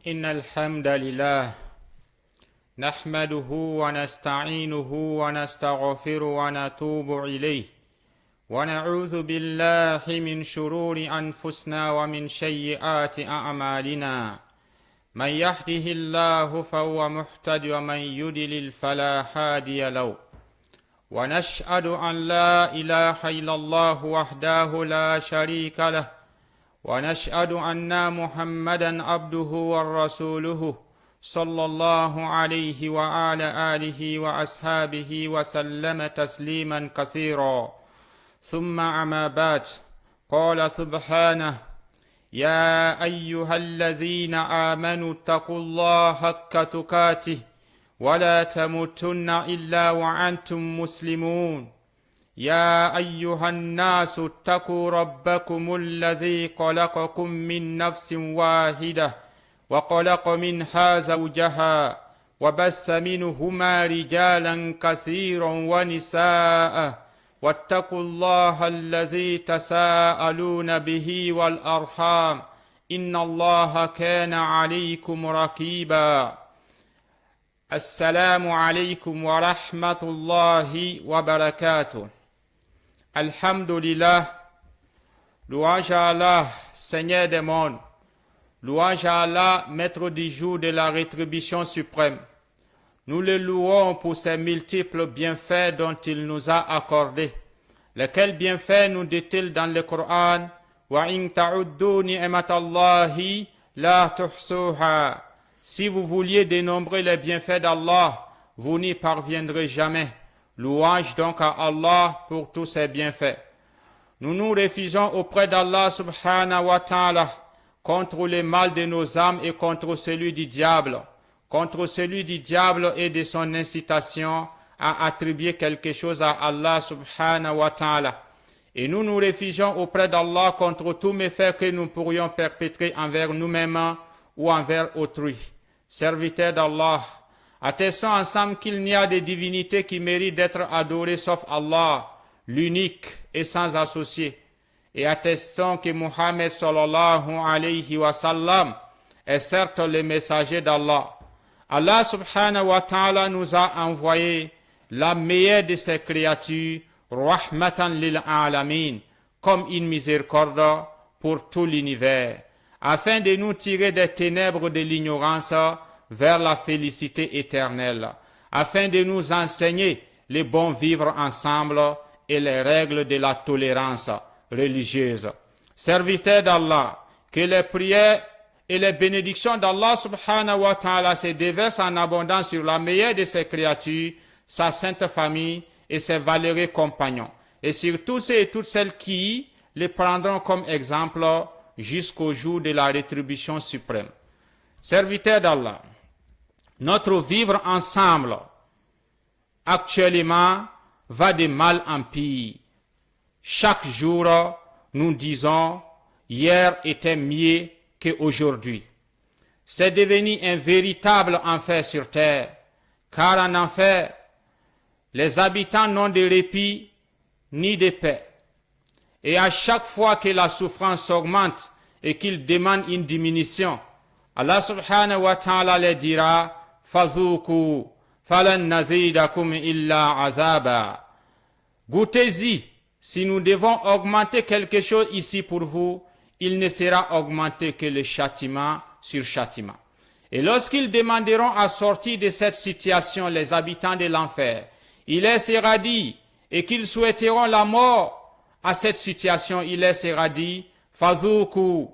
إن الحمد لله نحمده ونستعينه ونستغفره ونتوب إليه ونعوذ بالله من شرور أنفسنا ومن سيئات أعمالنا من يهده الله فهو مهتد ومن يضلل فلا هادي له ونشهد أن لا إله إلا الله وحده لا شريك له ونشهد أن محمدا عبده ورسوله صلى الله عليه وعلى آله وأصحابه وسلم تسليما كثيرا ثم أما بعد قال سبحانه يا أيها الذين آمنوا اتقوا الله حق تقاته ولا تموتن إلا وأنتم مسلمون يا أيها الناس اتقوا ربكم الذي خلقكم من نفس واحدة وخلق منها زوجها وبث منهما رجالا كثيرا ونساء واتقوا الله الذي تساءلون به والأرحام إن الله كان عليكم رقيبا السلام عليكم ورحمة الله وبركاته. Alhamdulillah, louange à Allah, Seigneur des mondes, louange à Allah, maître du jour de la rétribution suprême. Nous le louons pour ses multiples bienfaits dont il nous a accordés. Lesquels bienfaits nous dit-il dans le Coran? Wa in ta'uddu ni'matallahi la tuhsuha. Si vous vouliez dénombrer les bienfaits d'Allah, vous n'y parviendrez jamais. Louange donc à Allah pour tous ses bienfaits. Nous nous réfugions auprès d'Allah subhanahu wa ta'ala contre le mal de nos âmes et contre celui du diable. Contre celui du diable et de son incitation à attribuer quelque chose à Allah subhanahu wa ta'ala. Et nous nous réfugions auprès d'Allah contre tous méfaits que nous pourrions perpétrer envers nous-mêmes ou envers autrui. Serviteurs d'Allah, attestons ensemble qu'il n'y a de divinité qui mérite d'être adorée sauf Allah, l'unique et sans associé. Et attestons que Muhammad sallallahu alayhi wa sallam est certes le messager d'Allah. Allah subhanahu wa ta'ala nous a envoyé la meilleure de ses créatures, rahmatan lil alamin, comme une miséricorde pour tout l'univers, afin de nous tirer des ténèbres de l'ignorance vers la félicité éternelle, afin de nous enseigner le bon vivre ensemble et les règles de la tolérance religieuse. Serviteurs d'Allah, que les prières et les bénédictions d'Allah subhanahu wa ta'ala se déversent en abondance sur la meilleure de ses créatures, sa sainte famille et ses valeureux compagnons, et sur tous ceux et toutes celles qui les prendront comme exemple jusqu'au jour de la rétribution suprême. Serviteurs d'Allah, notre vivre ensemble actuellement va de mal en pire. Chaque jour, nous disons, hier était mieux qu'aujourd'hui. C'est devenu un véritable enfer sur terre, car en enfer, les habitants n'ont de répit ni de paix. Et à chaque fois que la souffrance augmente et qu'ils demandent une diminution, Allah subhanahu wa ta'ala leur dira Fadhuku falan nazidakum illa azaba. Goûtez-y, si nous devons augmenter quelque chose ici pour vous, il ne sera augmenté que le châtiment sur châtiment. Et lorsqu'ils demanderont à sortir de cette situation les habitants de l'enfer, il leur sera dit, et qu'ils souhaiteront la mort à cette situation, il leur sera dit Fadhuku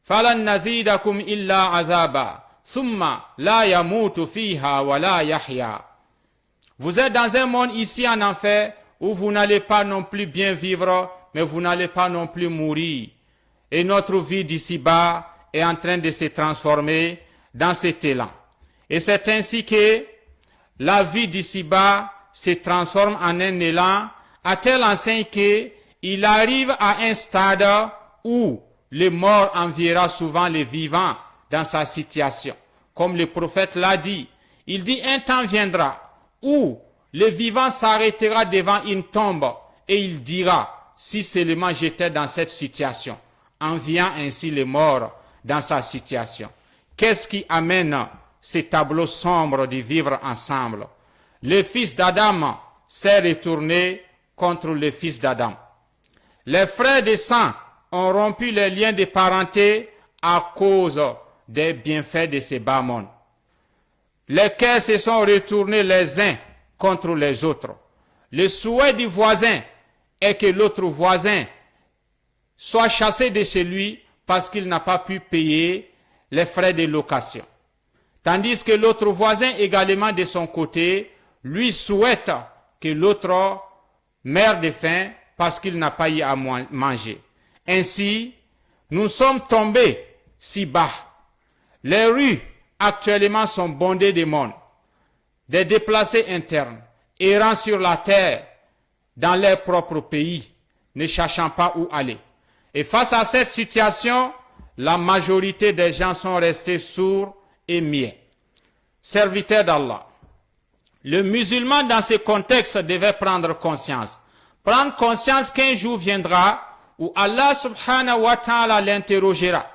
falan nazidakum illa azaba. Thumma la yamutu fiha wa la yahya. Vous êtes dans un monde ici en enfer où vous n'allez pas non plus bien vivre, mais vous n'allez pas non plus mourir. Et notre vie d'ici-bas est en train de se transformer dans cet élan. Et c'est ainsi que la vie d'ici-bas se transforme en un élan à telle enseigne qu'il arrive à un stade où le mort enviera souvent les vivants dans sa situation. Comme le prophète l'a dit, il dit un temps viendra où le vivant s'arrêtera devant une tombe et il dira, si seulement j'étais dans cette situation, enviant ainsi les morts dans sa situation. Qu'est-ce qui amène ces tableaux sombres de vivre ensemble? Le fils d'Adam s'est retourné contre le fils d'Adam. Les frères de sang ont rompu les liens de parenté à cause des bienfaits de ces bas mondes. Lesquels se sont retournés les uns contre les autres. Le souhait du voisin est que l'autre voisin soit chassé de chez lui parce qu'il n'a pas pu payer les frais de location. Tandis que l'autre voisin également de son côté, lui souhaite que l'autre meure de faim parce qu'il n'a pas eu à manger. Ainsi, nous sommes tombés si bas. Les rues actuellement sont bondées de monde, des déplacés internes, errant sur la terre, dans leur propre pays, ne cherchant pas où aller. Et face à cette situation, la majorité des gens sont restés sourds et muets. Serviteurs d'Allah, le musulman dans ce contexte devait prendre conscience. Prendre conscience qu'un jour viendra où Allah subhanahu wa ta'ala l'interrogera.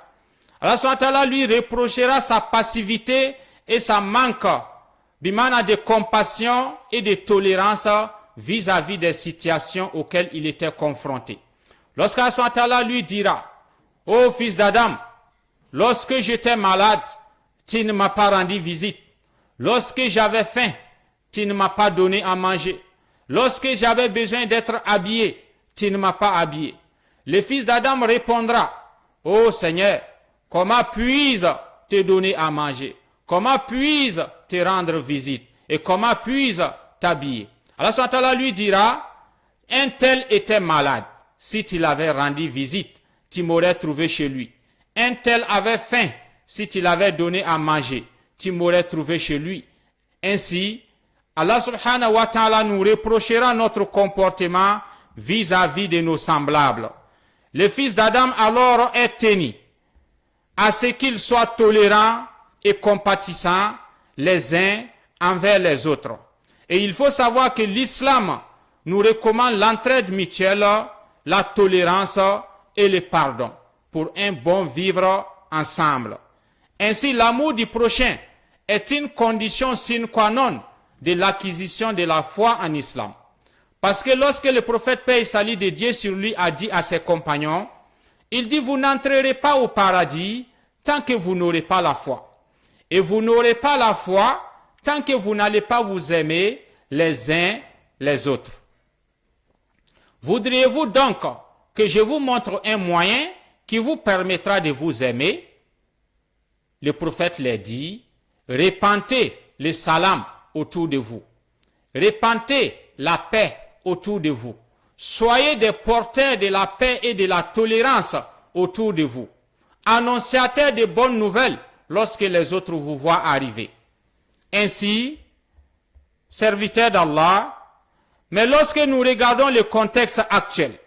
Allah subhanahu wa ta'ala lui reprochera sa passivité et sa manque de compassion et de tolérance vis-à-vis des situations auxquelles il était confronté. Lorsqu'Allah subhanahu wa ta'ala lui dira, ô fils d'Adam, lorsque j'étais malade, tu ne m'as pas rendu visite. Lorsque j'avais faim, tu ne m'as pas donné à manger. Lorsque j'avais besoin d'être habillé, tu ne m'as pas habillé. Le fils d'Adam répondra, ô Seigneur, comment puis-je te donner à manger? Comment puis-je te rendre visite? Et comment puis-je t'habiller? Allah subhanahu wa ta'ala lui dira, un tel était malade. Si tu l'avais rendu visite, tu m'aurais trouvé chez lui. Un tel avait faim. Si tu l'avais donné à manger, tu m'aurais trouvé chez lui. Ainsi, Allah subhanahu wa ta'ala nous reprochera notre comportement vis-à-vis de nos semblables. Le fils d'Adam alors est tenu à ce qu'ils soient tolérants et compatissants les uns envers les autres. Et il faut savoir que l'islam nous recommande l'entraide mutuelle, la tolérance et le pardon pour un bon vivre ensemble. Ainsi, l'amour du prochain est une condition sine qua non de l'acquisition de la foi en islam. Parce que lorsque le prophète paix et salut de Dieu sur lui a dit à ses compagnons, il dit, vous n'entrerez pas au paradis tant que vous n'aurez pas la foi. Et vous n'aurez pas la foi tant que vous n'allez pas vous aimer les uns les autres. Voudriez-vous donc que je vous montre un moyen qui vous permettra de vous aimer? Le prophète leur dit, répandez le salam autour de vous. Répandez la paix autour de vous. Soyez des porteurs de la paix et de la tolérance autour de vous. Annonciateurs de bonnes nouvelles lorsque les autres vous voient arriver. Ainsi, serviteurs d'Allah, mais lorsque nous regardons le contexte actuel,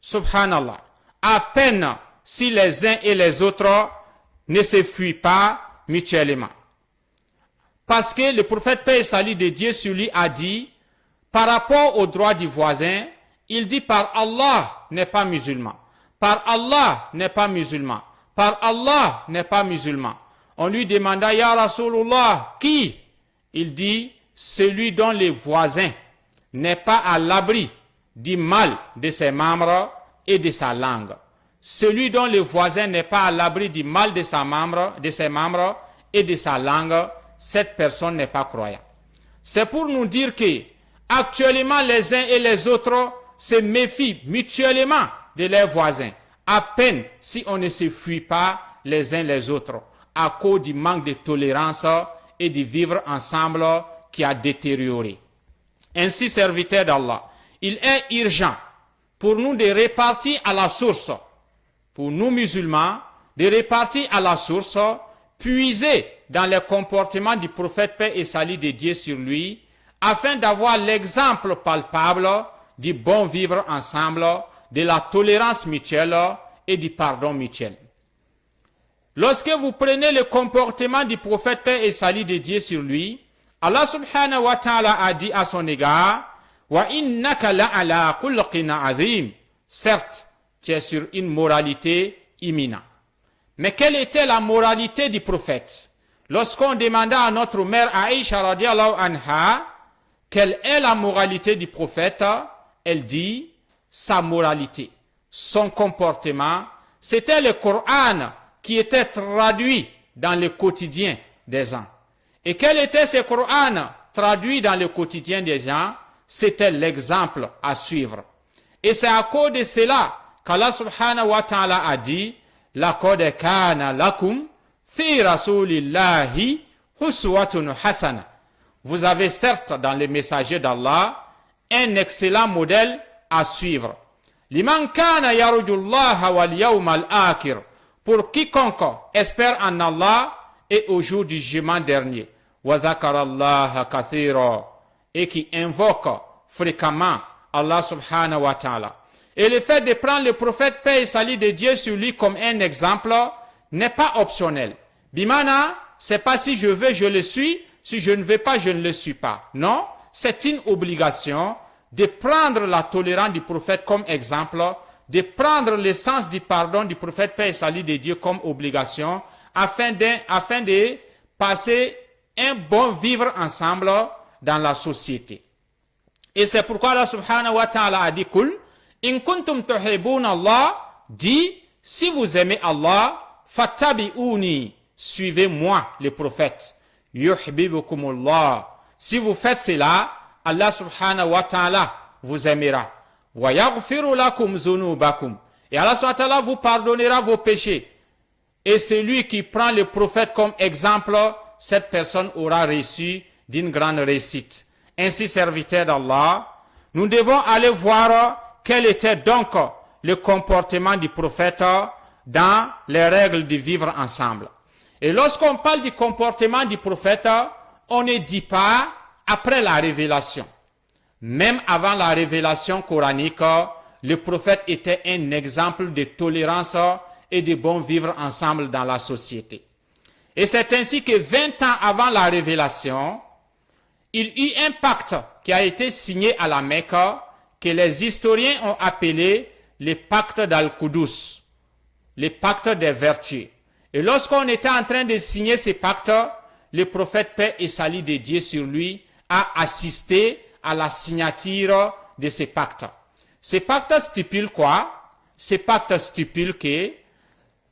subhanallah, à peine si les uns et les autres ne se fuient pas mutuellement. Parce que le prophète paix et salut de Dieu sur lui a dit, par rapport au droit du voisin, il dit par Allah n'est pas musulman. Par Allah n'est pas musulman. Par Allah n'est pas musulman. On lui demanda, Ya Rasulullah, qui? Il dit, celui dont le voisin n'est pas à l'abri du mal de ses membres et de sa langue. Celui dont le voisin n'est pas à l'abri du mal de ses membres et de sa langue, cette personne n'est pas croyante. C'est pour nous dire que actuellement les uns et les autres se méfient mutuellement de leurs voisins, à peine si on ne se fuit pas les uns les autres, à cause du manque de tolérance et de vivre ensemble qui a détérioré. Ainsi, serviteurs d'Allah, il est urgent pour nous de répartir à la source, pour nous musulmans, de répartir à la source, puiser dans les comportements du prophète paix et salut de Dieu sur lui, afin d'avoir l'exemple palpable du bon vivre ensemble, de la tolérance mutuelle et du pardon mutuel. Lorsque vous prenez le comportement du prophète, paix et salut de Dieu sur lui, Allah subhanahu wa ta'ala a dit à son égard, wa innaka la'ala khulqin azim. Certes, tu es sur une moralité imminente. Mais quelle était la moralité du prophète? Lorsqu'on demanda à notre mère Aïcha radiallahu anha, quelle est la moralité du prophète? Elle dit, sa moralité, son comportement, c'était le Coran qui était traduit dans le quotidien des gens. Et quel était ce Coran traduit dans le quotidien des gens? C'était l'exemple à suivre. Et c'est à cause de cela qu'Allah subhanahu wa ta'ala a dit, laqad kana lakum fi rasulillahi uswatun hasana. Vous avez certes dans les messagers d'Allah un excellent modèle à suivre. Liman kana yarjullaha wal yawmal akhir. Pour quiconque espère en Allah et au jour du jugement dernier. Wa zakarallaha kathira. Et qui invoque fréquemment Allah subhanahu wa ta'ala. Et le fait de prendre le prophète paix et salut de Dieu sur lui comme un exemple n'est pas optionnel. Bimana, c'est pas si je veux, je le suis, si je ne veux pas, je ne le suis pas. Non, c'est une obligation de prendre la tolérance du prophète comme exemple, de prendre le sens du pardon du prophète paix et salut de Dieu comme obligation, afin de passer un bon vivre ensemble dans la société. Et c'est pourquoi Allah subhanahu wa ta'ala a dit, Kul, in kuntum tuhibbun Allah, dit, si vous aimez Allah, fattabi'uni, suivez-moi, le prophète. Yuhibbukumullah. Si vous faites cela, Allah subhanahu wa ta'ala vous aimera. Wa yaghfiru lakum zunubakum. Et Allah subhanahu wa ta'ala vous pardonnera vos péchés. Et celui qui prend le prophète comme exemple, cette personne aura reçu d'une grande réussite. Ainsi, serviteurs d'Allah, nous devons aller voir quel était donc le comportement du prophète dans les règles de vivre ensemble. Et lorsqu'on parle du comportement du prophète, on ne dit pas après la révélation. Même avant la révélation coranique, le prophète était un exemple de tolérance et de bon vivre ensemble dans la société. Et c'est ainsi que 20 ans avant la révélation, il y eut un pacte qui a été signé à la Mecque que les historiens ont appelé le pacte d'Al-Qudus, le pacte des vertus. Et lorsqu'on était en train de signer ce pacte, le prophète paix et salut de Dieu sur lui a assisté à la signature de ce pacte. Ce pacte stipule quoi? Ce pacte stipule que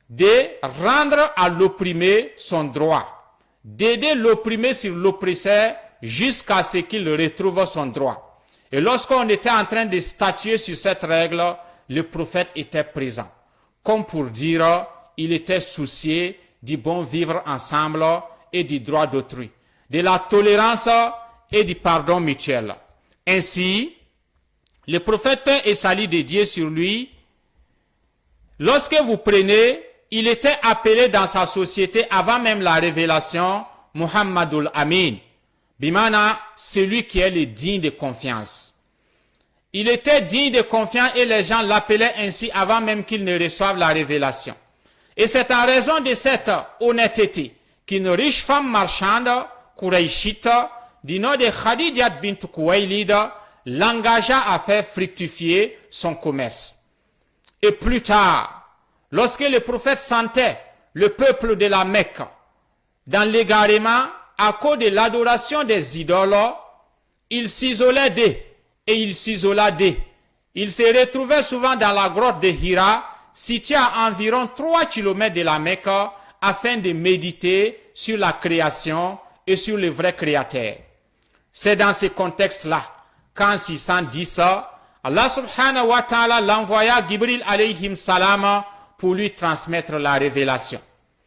de rendre à l'opprimé son droit, d'aider l'opprimé sur l'oppresseur jusqu'à ce qu'il retrouve son droit. Et lorsqu'on était en train de statuer sur cette règle, le prophète était présent. Comme pour dire, il était soucié du bon vivre ensemble et du droit d'autrui, de la tolérance et du pardon mutuel. Ainsi, le prophète paix et salut de Dieu sur lui, lorsque vous prenez, il était appelé dans sa société avant même la révélation, Muhammadul Amin. Bimana, celui qui est le digne de confiance. Il était digne de confiance et les gens l'appelaient ainsi avant même qu'il ne reçoive la révélation. Et c'est en raison de cette honnêteté qu'une riche femme marchande, Qurayshite, du nom de Khadija bint Khuwaylid, l'engagea à faire fructifier son commerce. Et plus tard, lorsque le prophète sentait le peuple de la Mecque dans l'égarement à cause de l'adoration des idoles, il s'isolait d'eux et il s'isola d'eux. Il se retrouvait souvent dans la grotte de Hira, située à environ 3 km de la Mecque, afin de méditer sur la création et sur le vrai créateur. C'est dans ce contexte-là, qu'en 610, Allah subhanahu wa ta'ala l'envoya Gibril alayhi salam pour lui transmettre la révélation.